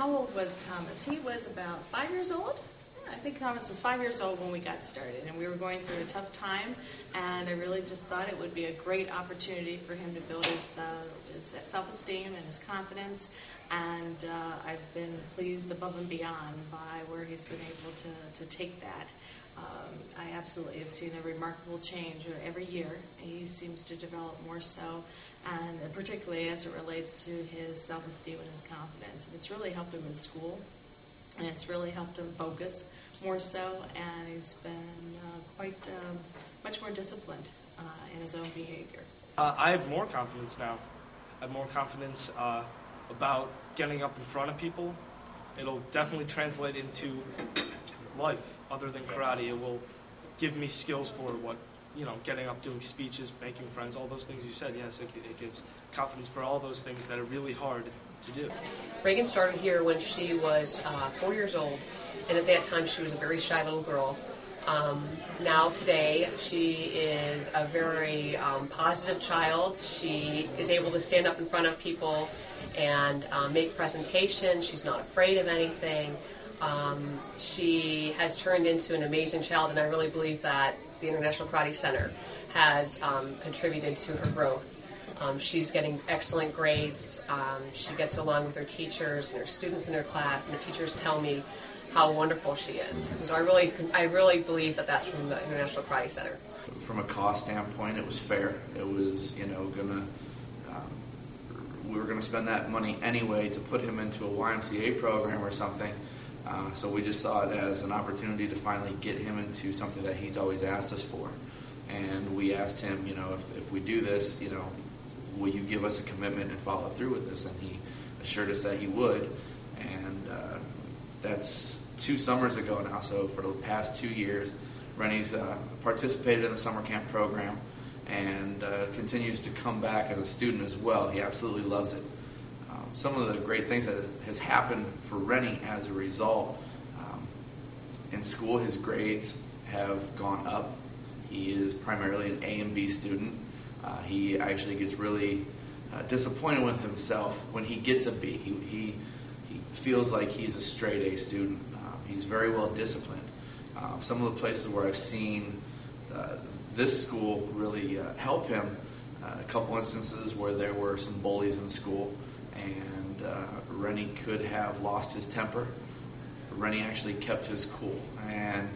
how old was Thomas? He was about 5 years old. I think Thomas was 5 years old when we got started, and we were going through a tough time, and I really just thought it would be a great opportunity for him to build his self-esteem and his confidence, and I've been pleased above and beyond by where he's been able to take that. I absolutely have seen a remarkable change every year. He seems to develop more so, and particularly as it relates to his self-esteem and his confidence. And it's really helped him in school, and it's really helped him focus more so, and he's been quite much more disciplined in his own behavior. I have more confidence now. I have more confidence about getting up in front of people. It'll definitely translate into life other than karate. It will give me skills for what, getting up, doing speeches, making friends, all those things you said. Yes, it gives confidence for all those things that are really hard to do. Reagan started here when she was 4 years old, and at that time she was a very shy little girl. Now today she is a very positive child. She is able to stand up in front of people and make presentations. She's not afraid of anything. She has turned into an amazing child, and I really believe that the International Karate Center has contributed to her growth. She's getting excellent grades. She gets along with her teachers and her students in her class, and the teachers tell me how wonderful she is. So I really believe that that's from the International Karate Center. From a cost standpoint, it was fair. It was, we were gonna spend that money anyway to put him into a YMCA program or something. So we just saw it as an opportunity to finally get him into something that he's always asked us for. And we asked him, if we do this, will you give us a commitment and follow through with this? And he assured us that he would. And that's 2 summers ago now. So for the past 2 years, Renny's participated in the summer camp program and continues to come back as a student as well. He absolutely loves it. Some of the great things that has happened for Renny as a result, in school his grades have gone up. He is primarily an A and B student. He actually gets really disappointed with himself when he gets a B. He feels like he's a straight A student. He's very well disciplined. Some of the places where I've seen this school really help him, a couple instances where there were some bullies in school, and Renny could have lost his temper. Renny actually kept his cool and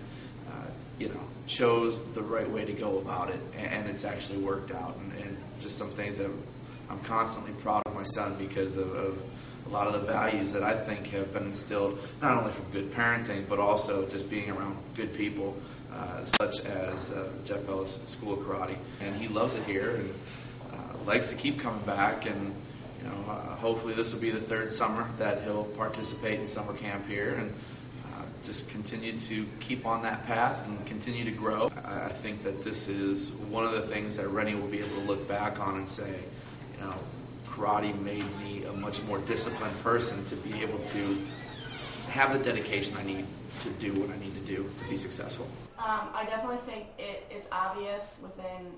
chose the right way to go about it, and it's actually worked out. And just some things that I'm constantly proud of my son because of a lot of the values that I think have been instilled not only from good parenting but also just being around good people, such as Jeff Ellis School of Karate. And he loves it here and likes to keep coming back, and hopefully this will be the 3rd summer that he'll participate in summer camp here and just continue to keep on that path and continue to grow. I think that this is one of the things that Renny will be able to look back on and say, karate made me a much more disciplined person to be able to have the dedication I need to do what I need to do to be successful. I definitely think it's obvious within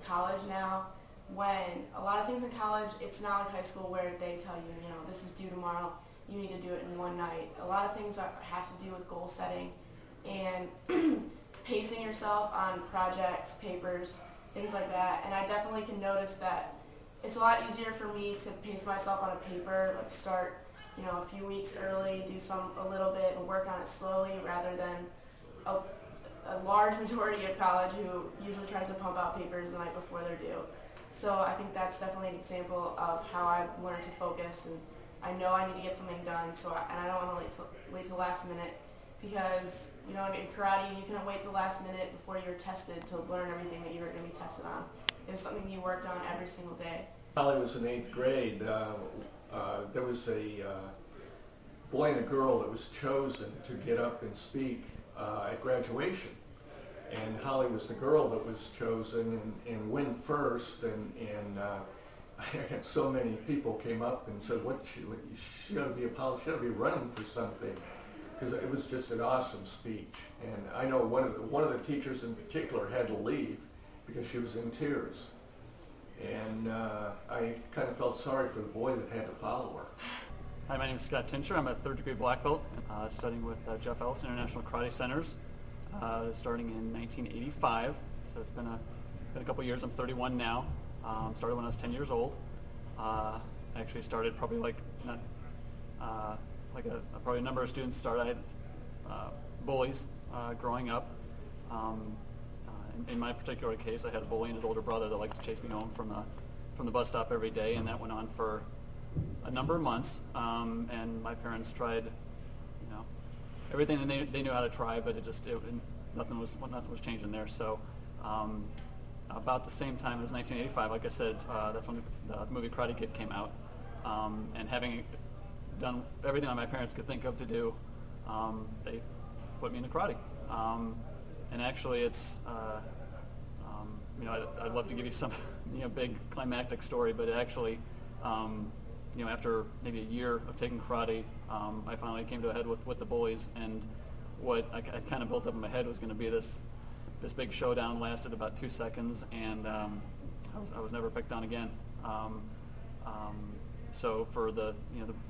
college now. When a lot of things in college, it's not like high school where they tell you, this is due tomorrow, you need to do it in one night. A lot of things have to do with goal setting and pacing yourself on projects, papers, things like that. And I definitely can notice that it's a lot easier for me to pace myself on a paper, like start, a few weeks early, do a little bit and work on it slowly, rather than a large majority of college who usually tries to pump out papers the night before they're due. So I think that's definitely an example of how I've learned to focus, and I know I need to get something done. And I don't want to wait till the last minute, because in karate you couldn't wait till the last minute before you were tested to learn everything that you were going to be tested on. It was something you worked on every single day. While I was in 8th grade, there was a boy and a girl that was chosen to get up and speak at graduation. And Holly was the girl that was chosen and went first, and I got so many people came up and said, she ought to be running for something, because it was just an awesome speech. And I know one of the teachers in particular had to leave because she was in tears. And I kind of felt sorry for the boy that had to follow her. Hi, my name is Scott Tincher. I'm a third-degree black belt, studying with Jeff Ellis International Karate Centers, starting in 1985. So it's been a couple years. I'm 31 now. Started when I was 10 years old. Actually started probably probably a number of students started. I had bullies growing up. In my particular case, I had a bully and his older brother that liked to chase me home from the bus stop every day, and that went on for a number of months. And my parents tried, everything they knew how to try, but nothing was changing there. So about the same time as 1985, like I said, that's when the movie Karate Kid came out. And having done everything that my parents could think of to do, they put me into karate. And actually, it's I'd love to give you some big climactic story, but it actually, after maybe a year of taking karate, I finally came to a head with the bullies, and what I kind of built up in my head was going to be this big showdown. Lasted about 2 seconds, and I was never picked on again. So for the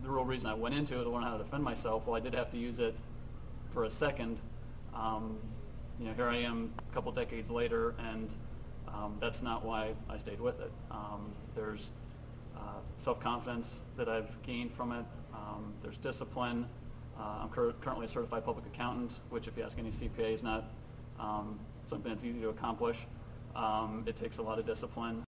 real reason I went into it to learn how to defend myself, well, I did have to use it for a second. Here I am a couple decades later, and that's not why I stayed with it. There's self-confidence that I've gained from it. There's discipline. I'm currently a certified public accountant, which, if you ask any CPA, is not something that's easy to accomplish. It takes a lot of discipline.